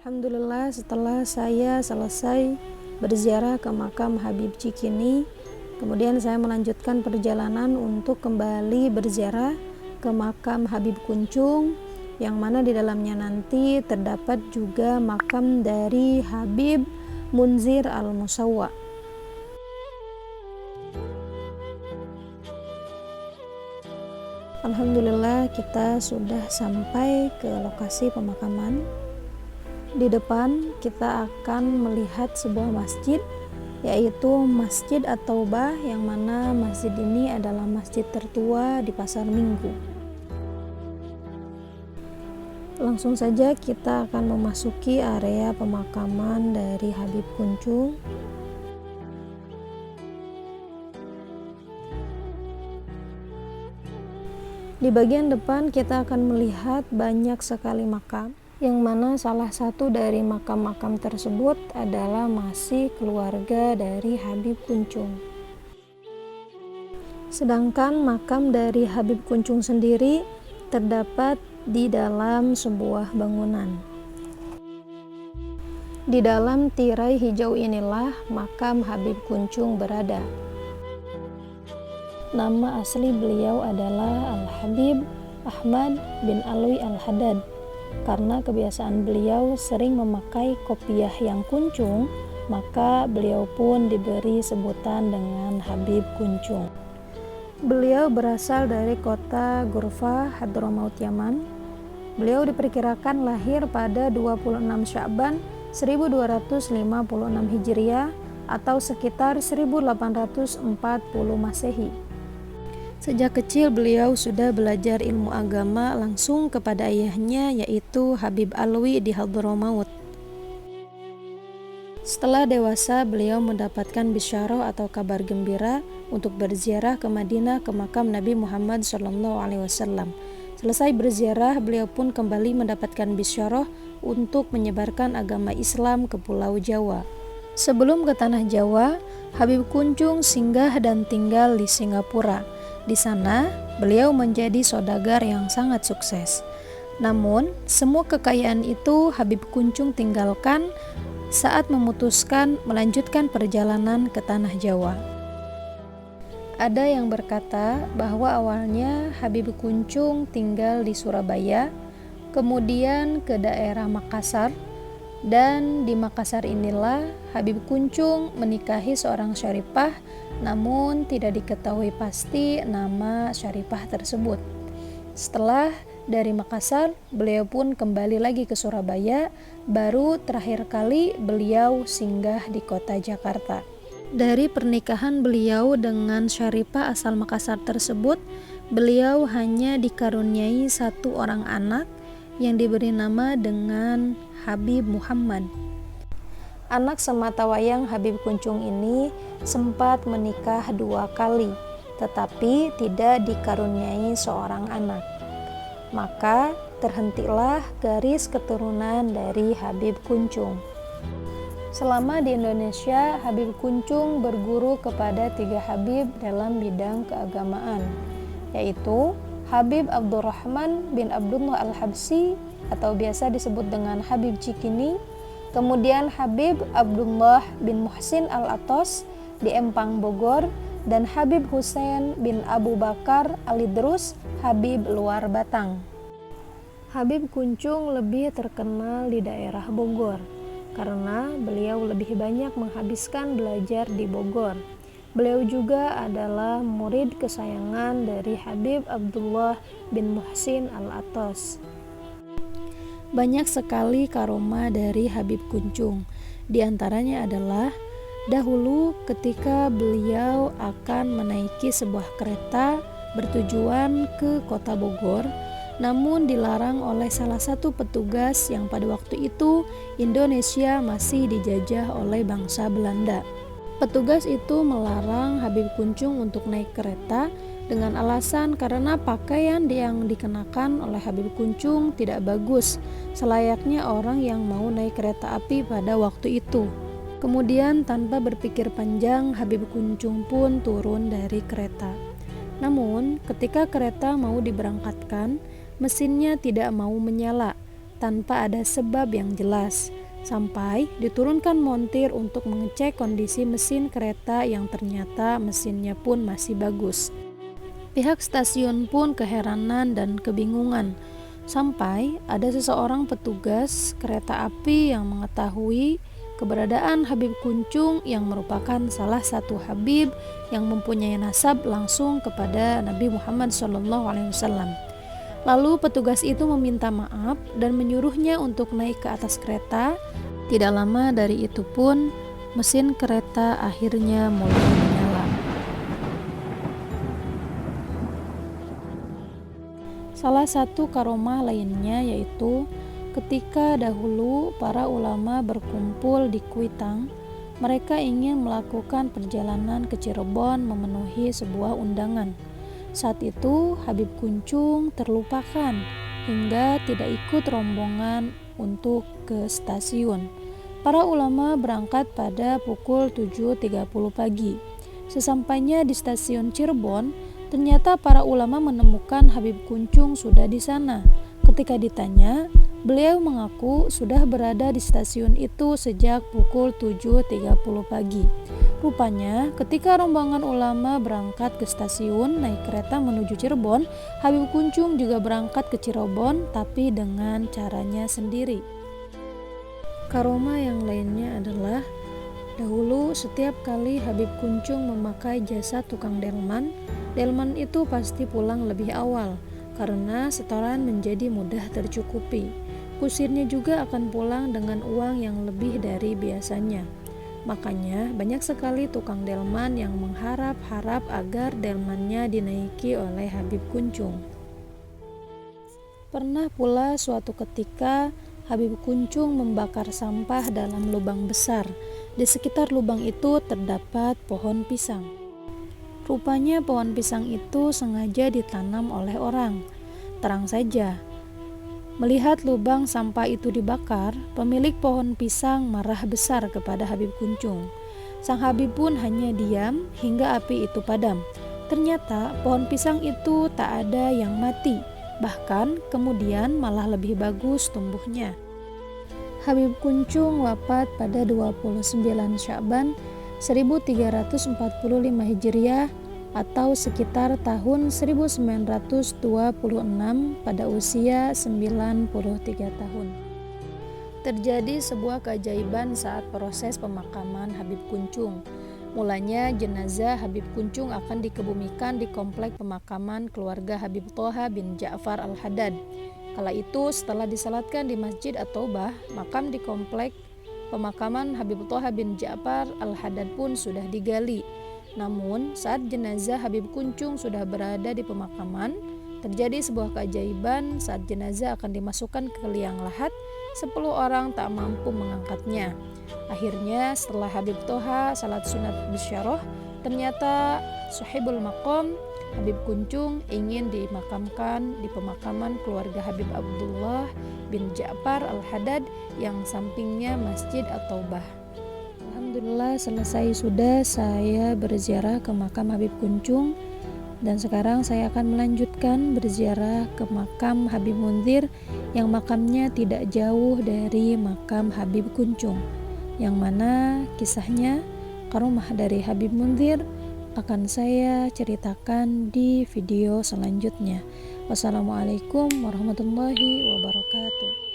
Alhamdulillah, setelah saya selesai berziarah ke makam Habib Cikini, kemudian saya melanjutkan perjalanan untuk kembali berziarah ke makam Habib Kuncung, yang mana di dalamnya nanti terdapat juga makam dari Habib Munzir Al-Musawwa. Alhamdulillah, kita sudah sampai ke lokasi pemakaman. Di depan kita akan melihat sebuah masjid, yaitu Masjid At-Taubah, yang mana masjid ini adalah masjid tertua di Pasar Minggu. Langsung saja kita akan memasuki area pemakaman dari Habib Kuncung. Di bagian depan kita akan melihat banyak sekali makam, yang mana salah satu dari makam-makam tersebut adalah masih keluarga dari Habib Kuncung. Sedangkan makam dari Habib Kuncung sendiri terdapat di dalam sebuah bangunan. Di dalam tirai hijau inilah makam Habib Kuncung berada. Nama asli beliau adalah Al-Habib Ahmad bin Alwi Al-Haddad. Karena kebiasaan beliau sering memakai kopiah yang kuncung, maka beliau pun diberi sebutan dengan Habib Kuncung. Beliau berasal dari kota Ghurfah, Hadramaut, Yaman. Beliau diperkirakan lahir pada 26 Sya'ban 1256 Hijriah atau sekitar 1840 Masehi. Sejak kecil beliau sudah belajar ilmu agama langsung kepada ayahnya, yaitu Habib Alwi di Hadramaut. Setelah dewasa, beliau mendapatkan bisyarah atau kabar gembira untuk berziarah ke Madinah ke makam Nabi Muhammad SAW. Selesai berziarah, beliau pun kembali mendapatkan bisyarah untuk menyebarkan agama Islam ke Pulau Jawa. Sebelum ke Tanah Jawa, Habib Kuncung singgah dan tinggal di Singapura. Di sana, beliau menjadi saudagar yang sangat sukses. Namun, semua kekayaan itu Habib Kuncung tinggalkan saat memutuskan melanjutkan perjalanan ke Tanah Jawa. Ada yang berkata bahwa awalnya Habib Kuncung tinggal di Surabaya, kemudian ke daerah Makassar, dan di Makassar inilah Habib Kuncung menikahi seorang syarifah, namun tidak diketahui pasti nama syarifah tersebut. Setelah dari Makassar, beliau pun kembali lagi ke Surabaya, baru terakhir kali beliau singgah di kota Jakarta. Dari pernikahan beliau dengan syarifah asal Makassar tersebut, beliau hanya dikaruniai satu orang anak yang diberi nama dengan Habib Muhammad. Anak sematawayang Habib Kuncung ini sempat menikah 2 kali, tetapi tidak dikaruniai seorang anak. Maka terhentilah garis keturunan dari Habib Kuncung. Selama di Indonesia, Habib Kuncung berguru kepada 3 Habib dalam bidang keagamaan, yaitu Habib Abdurrahman bin Abdullah Al-Habsyi atau biasa disebut dengan Habib Cikini, kemudian Habib Abdullah bin Muhsin Al-Atos di Empang, Bogor, dan Habib Husain bin Abu Bakar Al-Idrus Habib Luar Batang. Habib Kuncung lebih terkenal di daerah Bogor karena beliau lebih banyak menghabiskan belajar di Bogor. Beliau juga adalah murid kesayangan dari Habib Abdullah bin Muhsin Al-Atos. Banyak sekali karomah dari Habib Kuncung. Di antaranya adalah dahulu ketika beliau akan menaiki sebuah kereta bertujuan ke kota Bogor, namun dilarang oleh salah satu petugas yang pada waktu itu Indonesia masih dijajah oleh bangsa Belanda. Petugas itu melarang Habib Kuncung untuk naik kereta dengan alasan karena pakaian yang dikenakan oleh Habib Kuncung tidak bagus, selayaknya orang yang mau naik kereta api pada waktu itu. Kemudian tanpa berpikir panjang, Habib Kuncung pun turun dari kereta. Namun ketika kereta mau diberangkatkan, mesinnya tidak mau menyala. tanpa ada sebab yang jelas, sampai diturunkan montir untuk mengecek kondisi mesin kereta yang ternyata mesinnya pun masih bagus. Pihak stasiun pun keheranan dan kebingungan, sampai ada seseorang petugas kereta api yang mengetahui keberadaan Habib Kuncung yang merupakan salah satu Habib yang mempunyai nasab langsung kepada Nabi Muhammad SAW. Lalu petugas itu meminta maaf dan menyuruhnya untuk naik ke atas kereta. Tidak lama dari itu pun mesin kereta akhirnya mulai menyala. Salah satu karomah lainnya yaitu ketika dahulu para ulama berkumpul di Kuitang, mereka ingin melakukan perjalanan ke Cirebon memenuhi sebuah undangan. Saat itu Habib Kuncung terlupakan hingga tidak ikut rombongan untuk ke stasiun. Para ulama berangkat pada pukul 7.30 pagi. Sesampainya di stasiun Cirebon, ternyata para ulama menemukan Habib Kuncung sudah di sana. Ketika ditanya, beliau mengaku sudah berada di stasiun itu sejak pukul 7.30 pagi. Rupanya, ketika rombongan ulama berangkat ke stasiun naik kereta menuju Cirebon, Habib Kuncung juga berangkat ke Cirebon tapi dengan caranya sendiri. Karomah yang lainnya adalah dahulu setiap kali Habib Kuncung memakai jasa tukang delman itu pasti pulang lebih awal karena setoran menjadi mudah tercukupi. Kusirnya juga akan pulang dengan uang yang lebih dari biasanya. Makanya banyak sekali tukang delman yang mengharap-harap agar delmannya dinaiki oleh Habib Kuncung. Pernah pula suatu ketika Habib Kuncung membakar sampah dalam lubang besar. Di sekitar lubang itu terdapat pohon pisang. Rupanya pohon pisang itu sengaja ditanam oleh orang. Terang saja, melihat lubang sampah itu dibakar, pemilik pohon pisang marah besar kepada Habib Kuncung. Sang Habib pun hanya diam hingga api itu padam. Ternyata pohon pisang itu tak ada yang mati, bahkan kemudian malah lebih bagus tumbuhnya. Habib Kuncung wafat pada 29 Sya'ban 1345 Hijriah atau sekitar tahun 1926 pada usia 93 tahun. Terjadi sebuah keajaiban saat proses pemakaman Habib Kuncung. Mulanya jenazah Habib Kuncung akan dikebumikan di komplek pemakaman keluarga Habib Thoha bin Ja'far Al-Haddad. Kala itu setelah disalatkan di Masjid At-Taubah, makam di komplek pemakaman Habib Thoha bin Ja'far Al-Haddad pun sudah digali. Namun saat jenazah Habib Kuncung sudah berada di pemakaman, terjadi sebuah keajaiban. Saat jenazah akan dimasukkan ke liang lahat, 10 orang tak mampu mengangkatnya. Akhirnya setelah Habib Thoha salat sunat bisyarah, ternyata sahibul maqam Habib Kuncung ingin dimakamkan di pemakaman keluarga Habib Abdullah bin Ja'far Al-Haddad yang sampingnya Masjid At-Taubah. Alhamdulillah selesai sudah saya berziarah ke makam Habib Kuncung, dan sekarang saya akan melanjutkan berziarah ke makam Habib Munzir yang makamnya tidak jauh dari makam Habib Kuncung, yang mana kisahnya karomah dari Habib Munzir akan saya ceritakan di video selanjutnya. Wassalamualaikum warahmatullahi wabarakatuh.